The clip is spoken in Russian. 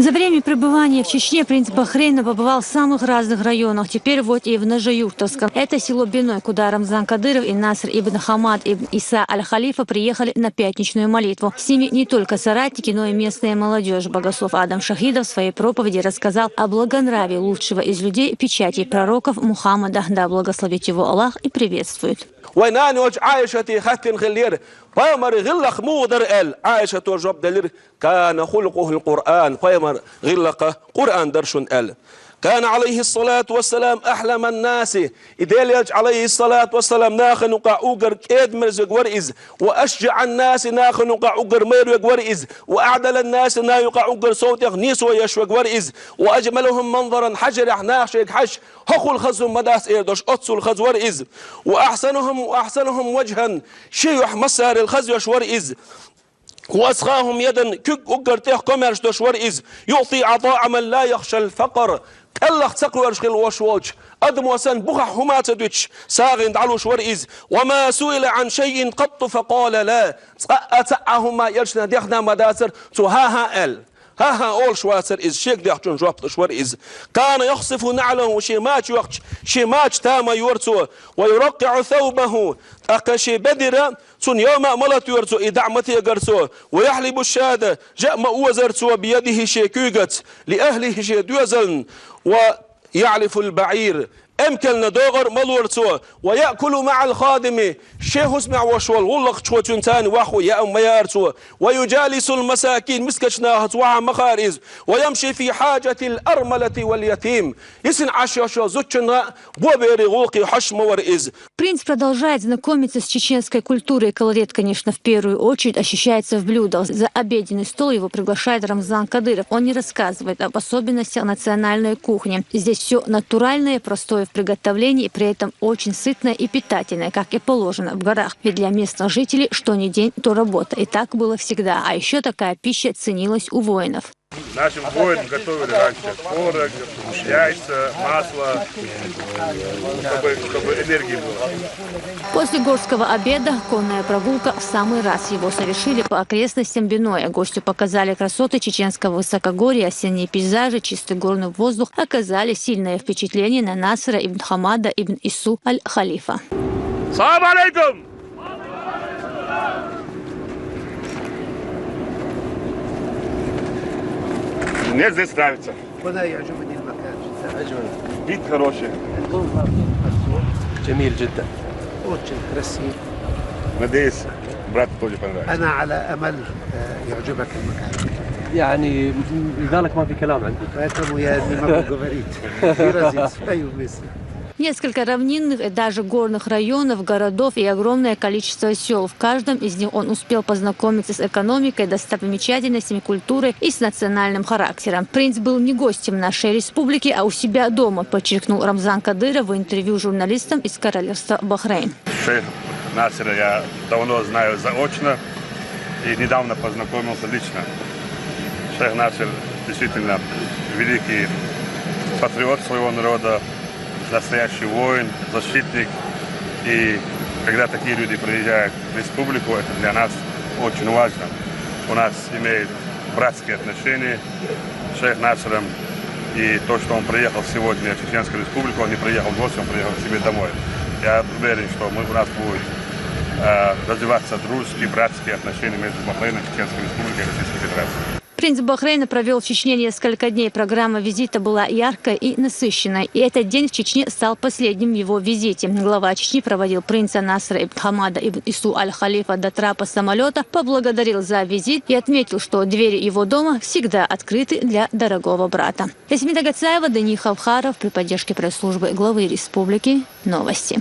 За время пребывания в Чечне принц Бахрейна побывал в самых разных районах. Теперь вот и в Ножеюртовском. Это село Биной, куда Рамзан Кадыров и Наср ибн Хамад ибн Иса аль-Халифа приехали на пятничную молитву. С ними не только соратники, но и местная молодежь. Богослов Адам Шахидов в своей проповеди рассказал о благонравии лучшего из людей, печати пророков Мухаммада. Да благословит его Аллах и приветствует. Поймар гиллах мудр эл, Айша то жоб делир, кана хулкухл Кур'ан, поймар гиллака Кур'ан даршун эл. كان عليه الصلاة والسلام أحلم الناس إدلج عليه الصلاة والسلام ناخن وقعوجر كيد مرزق ورئز وأشجع الناس ناخن وقعوجر ميرق ورئز وأعدل الناس نا يقعوجر صوت يغنيس ويشوق ورئز وأجملهم منظرا حجر ناخشيك حش هخو الخز مداس إيردوش أتسو الخز ورئز وأحسنهم وجها شيح مسار الخز يش ورئز وأسخاهم يدا كك أجرتيه كمرش دوش ورئز يعطي عطاء من لا يخشى الفقر الله تقوى رشخل وشوج أدم وسن بخح هما تدوش ساغن دعلوش ورئز وما سئل عن شيء قط فقال لا تأهما يرشنا ديخنا مداسر تو ها ال ها أول شواسر إز شيك ديخجون جوابت شور إز كان يخصف نعله وشيماج وقت شيماج تاما يورتو ويرقع ثوبه أقشي بدر سن يوم أملت يورتو إدعمتي قرتو ويحلب الشادة جاء مأوزرتو بيده شيكوغت لأهله شيدوزن ويعلف البعير أمكن ندوغر ملورتو ويأكل مع الخادم شيخ اسمع وشوال غلق شوتون تاني واخو يا أم يارتو ويجالس المساكين مسكشناهت وعا مخارز ويمشي في حاجة الأرملة واليتيم يسن عشاشو زوتشنا بوبيري غوقي حشم ورئز. Принц продолжает знакомиться с чеченской культурой. Колорит, конечно, в первую очередь ощущается в блюдах. За обеденный стол его приглашает Рамзан Кадыров. Он не рассказывает об особенностях национальной кухни. Здесь все натуральное, простое в приготовлении, и при этом очень сытное и питательное, как и положено в горах. Ведь для местных жителей что ни день, то работа. И так было всегда. А еще такая пища ценилась у воинов. Нашим воинам готовили раньше творог, яйца, масло, чтобы энергии было. После горского обеда конная прогулка в самый раз. Его совершили по окрестностям Биноя. Гостю показали красоты чеченского высокогорья, осенние пейзажи, чистый горный воздух оказали сильное впечатление на Насра ибн Хамада ибн Ису аль-Халифа. Салам алейкум! Мне здесь нравится. Вид хороший. جميل جدا. очень красив. Надеюсь, брат тоже понравится. أنا على أمل يعجبك المكان. يعني لذلك ما في كلام عندي. поэтому я не могу говорить. выразить свою мысль. Несколько равнинных и даже горных районов, городов и огромное количество сел. В каждом из них он успел познакомиться с экономикой, достопримечательностями, культурой и с национальным характером. Принц был не гостем нашей республики, а у себя дома, подчеркнул Рамзан Кадыров в интервью журналистам из королевства Бахрейн. Шейх Насера я давно знаю заочно и недавно познакомился лично. Шейх Насер действительно великий патриот своего народа, настоящий воин, защитник. И когда такие люди приезжают в республику, это для нас очень важно. У нас имеют братские отношения с шейх Насером. И то, что он приехал сегодня в Чеченскую республику, он не приехал в гости, он приехал к себе домой. Я уверен, что у нас будет развиваться дружеские, братские отношения между Бахрейном, Чеченской республикой и Российской Федерацией. Принц Бахрейна провел в Чечне несколько дней. Программа визита была яркой и насыщенной. И этот день в Чечне стал последним в его визите. Глава Чечни проводил принца Насра ибн Хамада ибн Ису аль-Халифа до трапа самолета, поблагодарил за визит и отметил, что двери его дома всегда открыты для дорогого брата. Ясмина Гацаева, Дани Хавхаров при поддержке пресс-службы главы республики. Новости.